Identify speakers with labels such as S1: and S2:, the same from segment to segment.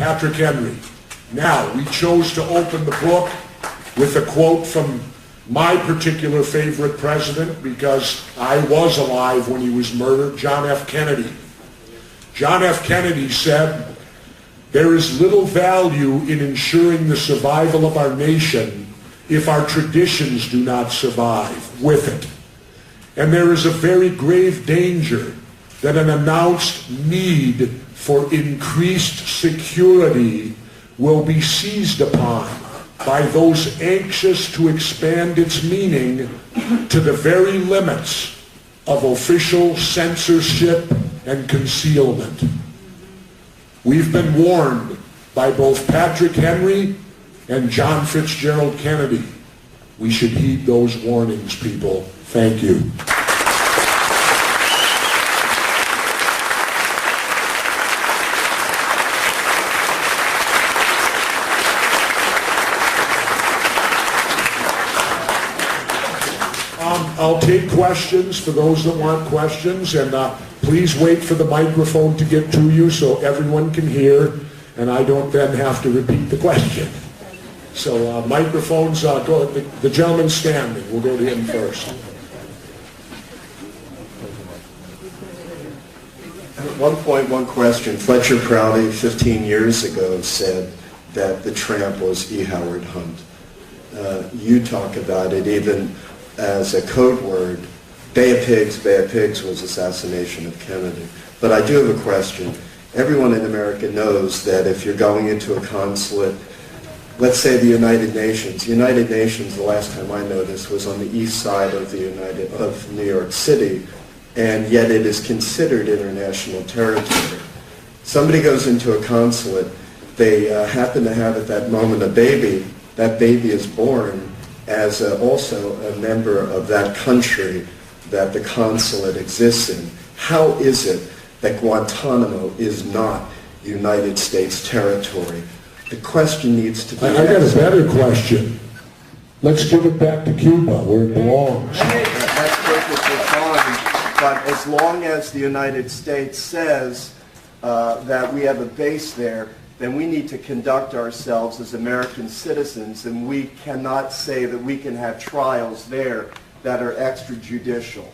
S1: Patrick Henry. Now, we chose to open the book with a quote from my particular favorite president, because I was alive when he was murdered, John F. Kennedy. John F. Kennedy said, "There is little value in ensuring the survival of our nation if our traditions do not survive with it. And there is a very grave danger that an announced need for increased security will be seized upon by those anxious to expand its meaning to the very limits of official censorship and concealment." We've been warned by both Patrick Henry and John Fitzgerald Kennedy. We should heed those warnings, people. Thank you. I'll take questions for those that want questions, and please wait for the microphone to get to you so everyone can hear, and I don't then have to repeat the question. So microphones, go. The gentleman standing, we'll go to him first.
S2: At one point, one question. Fletcher Prouty, 15 years ago, said that the tramp was E. Howard Hunt. You talk about it even as a code word. Bay of Pigs was Assassination of Kennedy. But I do have a question. Everyone in America knows that if you're going into a consulate, let's say the United Nations. United Nations, the last time I noticed, was on the east side of New York City, and yet it is considered international territory. Somebody goes into a consulate, they happen to have at that moment a baby. That baby is born as also a member of that country that the consulate exists in. How is it that Guantanamo is not United States territory? The question needs to be
S1: I got a better question. Let's give it back to Cuba, where it belongs.
S2: That's perfectly fine, but as long as the United States says that we have a base there, then we need to conduct ourselves as American citizens, and we cannot say that we can have trials there that are extrajudicial.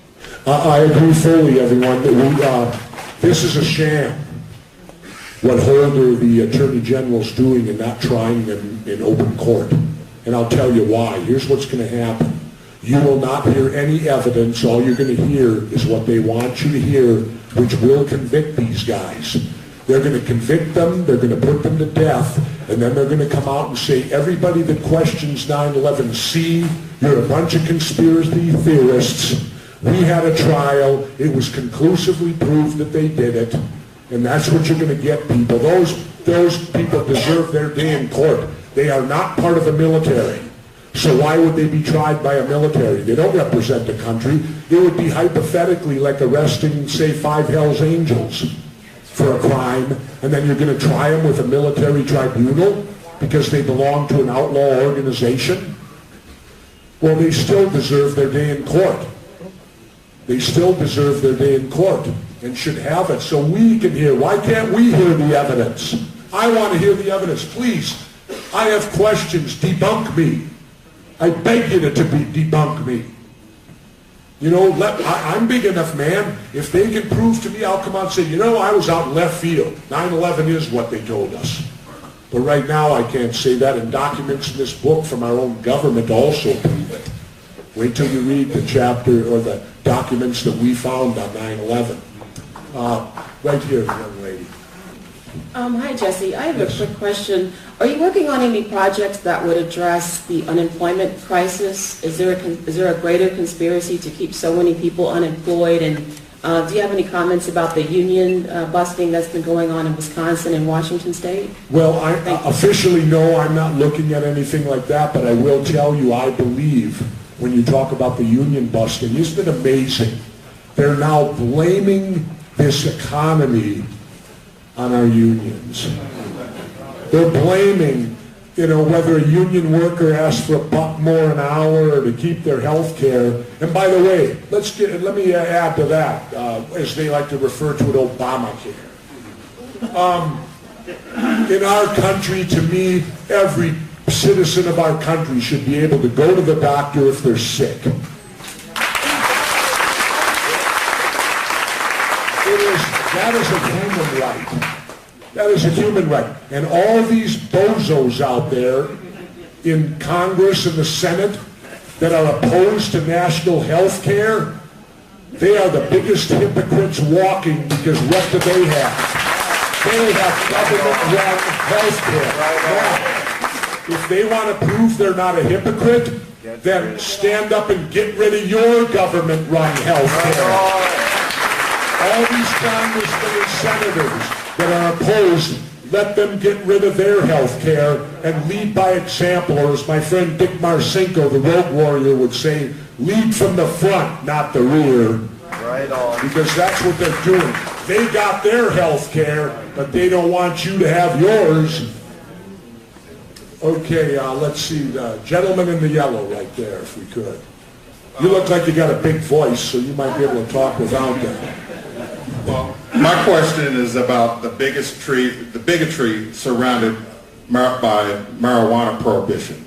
S1: I agree fully, everyone. This is a sham, what Holder, the Attorney General's doing, and not trying them in open court. And I'll tell you why. Here's what's going to happen. You will not hear any evidence. All you're going to hear is what they want you to hear, which will convict these guys. They're going to convict them, they're going to put them to death, and then they're going to come out and say, everybody that questions 9/11, see, you're a bunch of conspiracy theorists. We had a trial, it was conclusively proved that they did it, and that's what you're going to get, people. Those people deserve their day in court. They are not part of the military. So why would they be tried by a military? They don't represent the country. It would be hypothetically like arresting, say, 5 Hells Angels for a crime, and then you're going to try them with a military tribunal because they belong to an outlaw organization? Well, they still deserve their day in court. They still deserve their day in court and should have it so we can hear. Why can't we hear the evidence? I want to hear the evidence. Please, I have questions. Debunk me. I beg you to debunk me. You know, I'm big enough, man. If they can prove to me, I'll come out and say, you know, I was out in left field. 9/11 is what they told us. But right now I can't say that, and documents in this book from our own government also prove it. Wait till you read the chapter or the documents that we found on 9/11. Right here, young lady.
S3: Hi, Jesse. I have a quick question. Are you working on any projects that would address the unemployment crisis? Is there a greater conspiracy to keep so many people unemployed? And do you have any comments about the union busting that's been going on in Wisconsin and Washington State?
S1: Well, officially, no, I'm not looking at anything like that, but I will tell you, I believe when you talk about the union busting, isn't it amazing? They're now blaming this economy on our unions. They're blaming, you know, whether a union worker asks for $1 more an hour or to keep their health care. And by the way, let me add to that, as they like to refer to it, Obamacare. In our country, to me, every citizen of our country should be able to go to the doctor if they're sick. That is a human right. That is a human right. And all these bozos out there in Congress and the Senate that are opposed to national health care, they are the biggest hypocrites walking, because what do they have? They have government-run health care. Now, if they want to prove they're not a hypocrite, then stand up and get rid of your government-run health care. All these congressmen and senators that are opposed, let them get rid of their health care and lead by example, or as my friend Dick Marcinko, the road warrior, would say, lead from the front, not the rear.
S2: Right on.
S1: Because that's what they're doing. They got their health care, but they don't want you to have yours. Okay, let's see. The gentleman in the yellow right there, if we could. You look like you got a big voice, so you might be able to talk without that.
S4: Well, my question is about the bigotry surrounded by marijuana prohibition.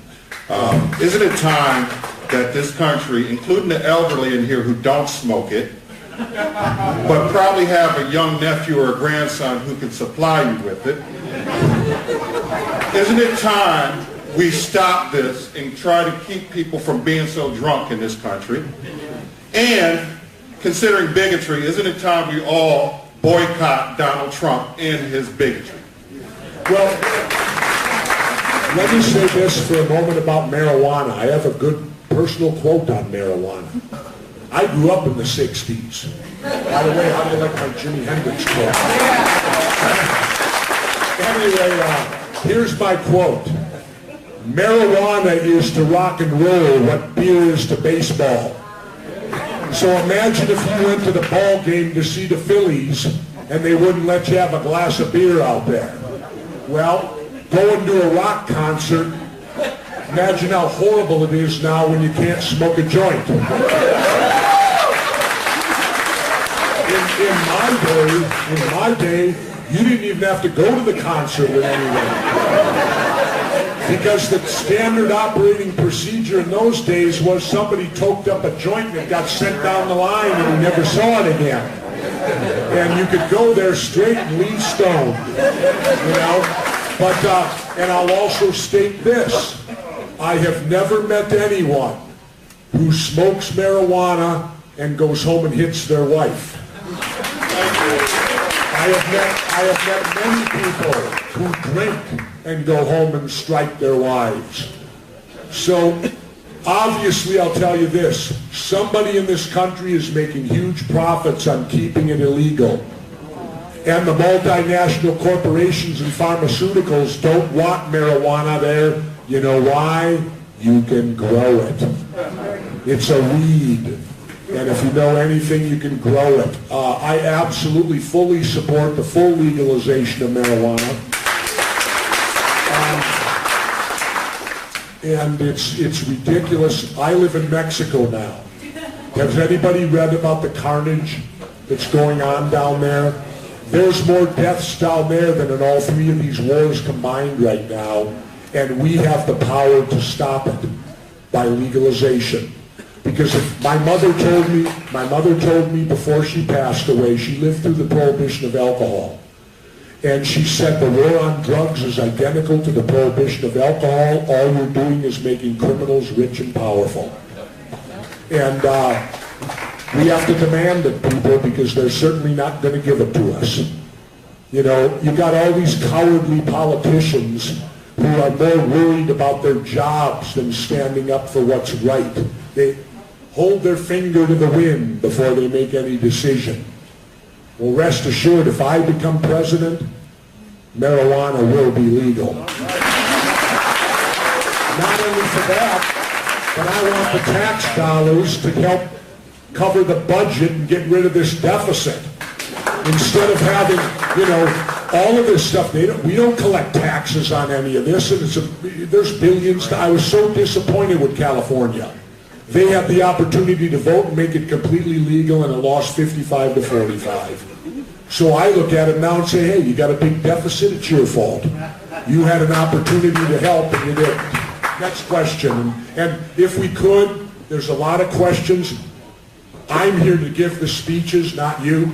S4: Isn't it time that this country, including the elderly in here who don't smoke it, but probably have a young nephew or a grandson who can supply you with it, isn't it time we stop this and try to keep people from being so drunk in this country? And considering bigotry, isn't it time we all boycott Donald Trump and his bigotry?
S1: Well, let me say this for a moment about marijuana. I have a good personal quote on marijuana. I grew up in the 60s. By the way, how do you like my Jimi Hendrix quote? Anyway, here's my quote. Marijuana is to rock and roll what beer is to baseball. So imagine if you went to the ball game to see the Phillies and they wouldn't let you have a glass of beer out there. Well, going to a rock concert, imagine how horrible it is now when you can't smoke a joint. In my day, you didn't even have to go to the concert with anyone. Because the standard operating procedure in those days was somebody toked up a joint and got sent down the line and you never saw it again. And you could go there straight and leave stoned, you know. But, and I'll also state this. I have never met anyone who smokes marijuana and goes home and hits their wife. I have met many people who drink and go home and strike their wives. So, obviously, I'll tell you this. Somebody in this country is making huge profits on keeping it illegal. And the multinational corporations and pharmaceuticals don't want marijuana there. You know why? You can grow it. It's a weed. And if you know anything, you can grow it. I absolutely fully support the full legalization of marijuana. And it's ridiculous. I live in Mexico now. Has anybody read about the carnage that's going on down there? There's more deaths down there than in all three of these wars combined right now. And we have the power to stop it by legalization. Because if my mother told me before she passed away, she lived through the prohibition of alcohol. And she said the war on drugs is identical to the prohibition of alcohol. All we're doing is making criminals rich and powerful. And we have to demand it, people, because they're certainly not going to give it to us. You know, you got all these cowardly politicians who are more worried about their jobs than standing up for what's right. They hold their finger to the wind before they make any decision. Well, rest assured, if I become president, marijuana will be legal. Not only for that, but I want the tax dollars to help cover the budget and get rid of this deficit. Instead of having, you know, all of this stuff, we don't collect taxes on any of this, and there's billions. I was so disappointed with California. They had the opportunity to vote and make it completely legal, and it lost 55 to 45. So I look at it now and say, hey, you got a big deficit, it's your fault. You had an opportunity to help and you didn't. Next question. And if we could, there's a lot of questions. I'm here to give the speeches, not you.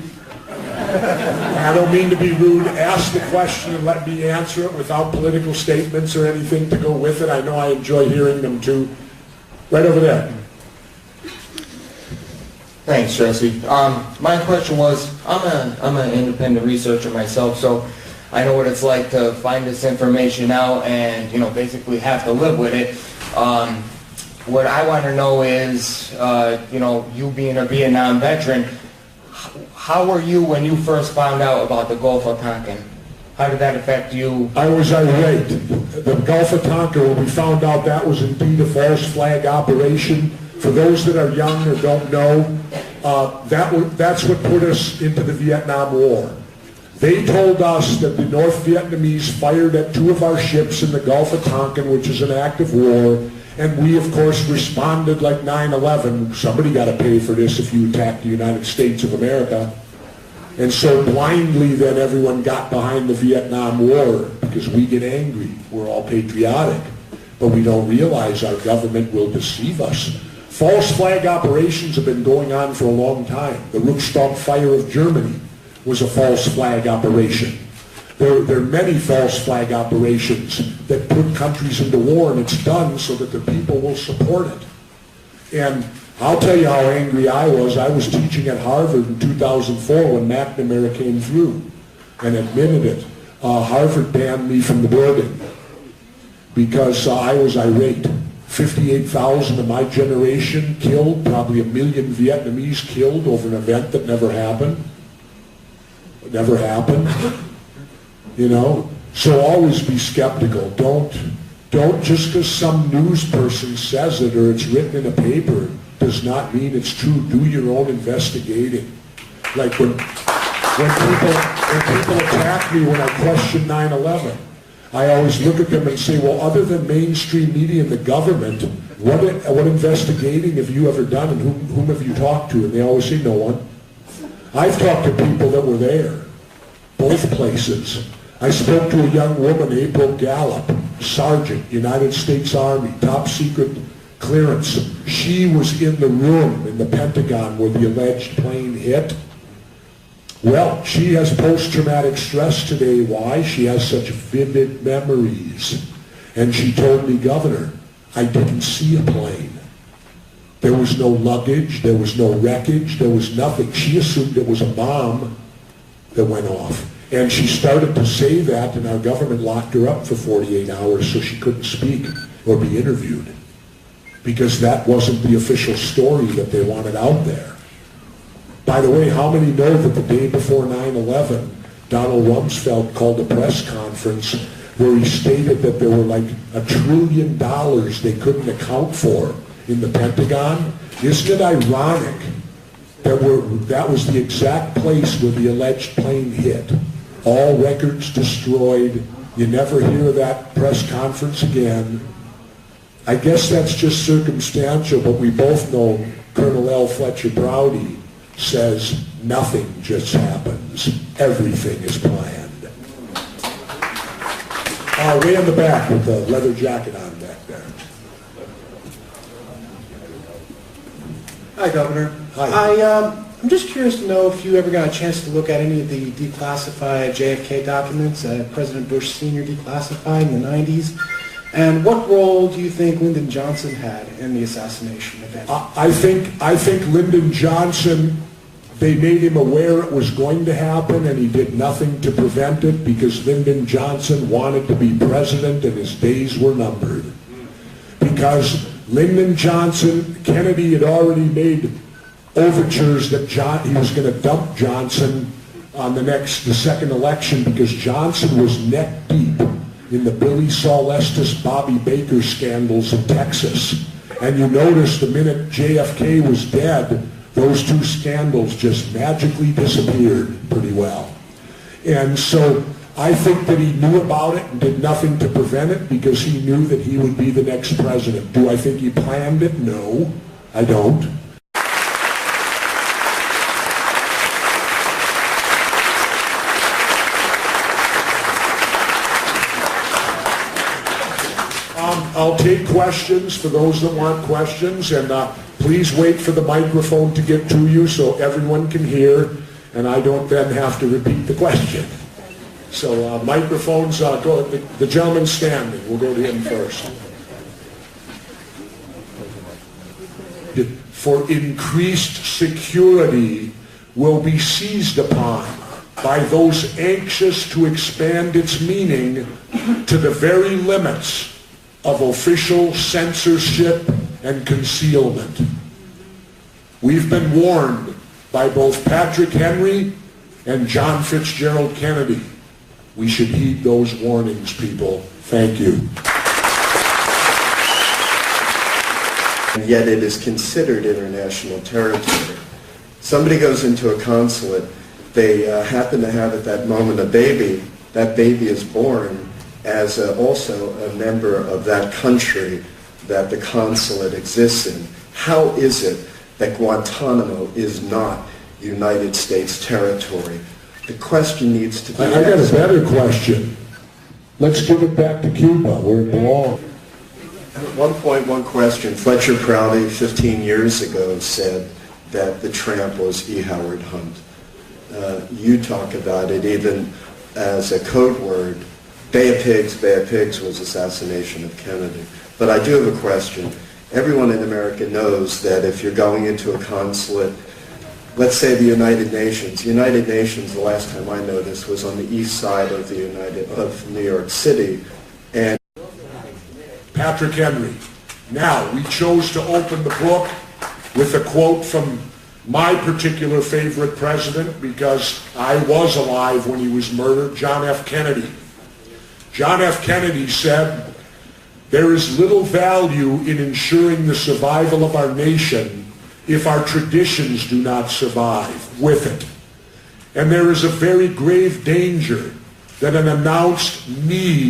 S1: I don't mean to be rude. Ask the question and let me answer it without political statements or anything to go with it. I know I enjoy hearing them too. Right over there.
S5: Thanks, Jesse. My question was, I'm an independent researcher myself, so I know what it's like to find this information out and, basically have to live with it. What I want to know is, you being a Vietnam veteran, how were you when you first found out about the Gulf of Tonkin? How did that affect you?
S1: I was irate. The Gulf of Tonkin, when we found out that was indeed a false flag operation, for those that are young or don't know, that's what put us into the Vietnam War. They told us that the North Vietnamese fired at 2 of our ships in the Gulf of Tonkin, which is an act of war, and we, of course, responded like 9/11. Somebody got to pay for this if you attack the United States of America. And so blindly then everyone got behind the Vietnam War because we get angry. We're all patriotic. But we don't realize our government will deceive us. False flag operations have been going on for a long time. The Ruckstadt fire of Germany was a false flag operation. There are many false flag operations that put countries into war, and it's done so that the people will support it. And I'll tell you how angry I was. I was teaching at Harvard in 2004 when McNamara came through and admitted it. Harvard banned me from the building because I was irate. 58,000 of my generation killed, probably 1 million Vietnamese killed over an event that never happened. It never happened. So always be skeptical. Don't just because some news person says it or it's written in a paper does not mean it's true. Do your own investigating. Like when people attack me when I question 9/11, I always look at them and say, well, other than mainstream media and the government, what investigating have you ever done and whom have you talked to? And they always say, no one. I've talked to people that were there, both places. I spoke to a young woman, April Gallup, Sergeant, United States Army, top secret clearance. She was in the room in the Pentagon where the alleged plane hit. Well, she has post-traumatic stress today. Why? She has such vivid memories. And she told me, Governor, I didn't see a plane. There was no luggage, there was no wreckage, there was nothing. She assumed it was a bomb that went off. And she started to say that, and our government locked her up for 48 hours so she couldn't speak or be interviewed. Because that wasn't the official story that they wanted out there. By the way, how many know that the day before 9/11, Donald Rumsfeld called a press conference where he stated that there were like $1 trillion they couldn't account for in the Pentagon? Isn't it ironic that was the exact place where the alleged plane hit? All records destroyed. You never hear that press conference again. I guess that's just circumstantial, but we both know Colonel L. Fletcher Prouty says nothing just happens. Everything is planned. Way in the back with the leather jacket on back there.
S6: Hi, Governor.
S1: Hi.
S6: I'm just curious to know if you ever got a chance to look at any of the declassified JFK documents that President Bush Sr. declassified in the 90s. And what role do you think Lyndon Johnson had in the assassination event?
S1: I think Lyndon Johnson, they made him aware it was going to happen and he did nothing to prevent it because Lyndon Johnson wanted to be president and his days were numbered. Because Lyndon Johnson, Kennedy had already made overtures that he was going to dump Johnson on the second election because Johnson was neck deep in the Billy Saul Estes, Bobby Baker scandals in Texas. And you notice the minute JFK was dead, those two scandals just magically disappeared pretty well. And so I think that he knew about it and did nothing to prevent it because he knew that he would be the next president. Do I think he planned it? No, I don't. I'll take questions for those that want questions, and please wait for the microphone to get to you so everyone can hear, and I don't then have to repeat the question. So microphones, go. The gentleman standing, we'll go to him first. For increased security will be seized upon by those anxious to expand its meaning to the very limits of official censorship and concealment. We've been warned by both Patrick Henry and John Fitzgerald Kennedy. We should heed those warnings, people. Thank you.
S2: And yet it is considered international territory. Somebody goes into a consulate, they happen to have at that moment a baby. That baby is born as also a member of that country that the consulate exists in. How is it that Guantanamo is not United States territory? The question needs to be
S1: I got a better question. Let's give it back to Cuba, where it belongs.
S2: At one point, one question. Fletcher Prouty, 15 years ago, said that the tramp was E. Howard Hunt. You talk about it even as a code word. Bay of Pigs was Assassination of Kennedy. But I do have a question. Everyone in America knows that if you're going into a consulate, let's say the United Nations. United Nations, the last time I know this, was on the east side of New York City. And
S1: Patrick Henry. Now, we chose to open the book with a quote from my particular favorite president, because I was alive when he was murdered, John F. Kennedy. John F. Kennedy said, "There is little value in ensuring the survival of our nation if our traditions do not survive with it. And there is a very grave danger that an announced need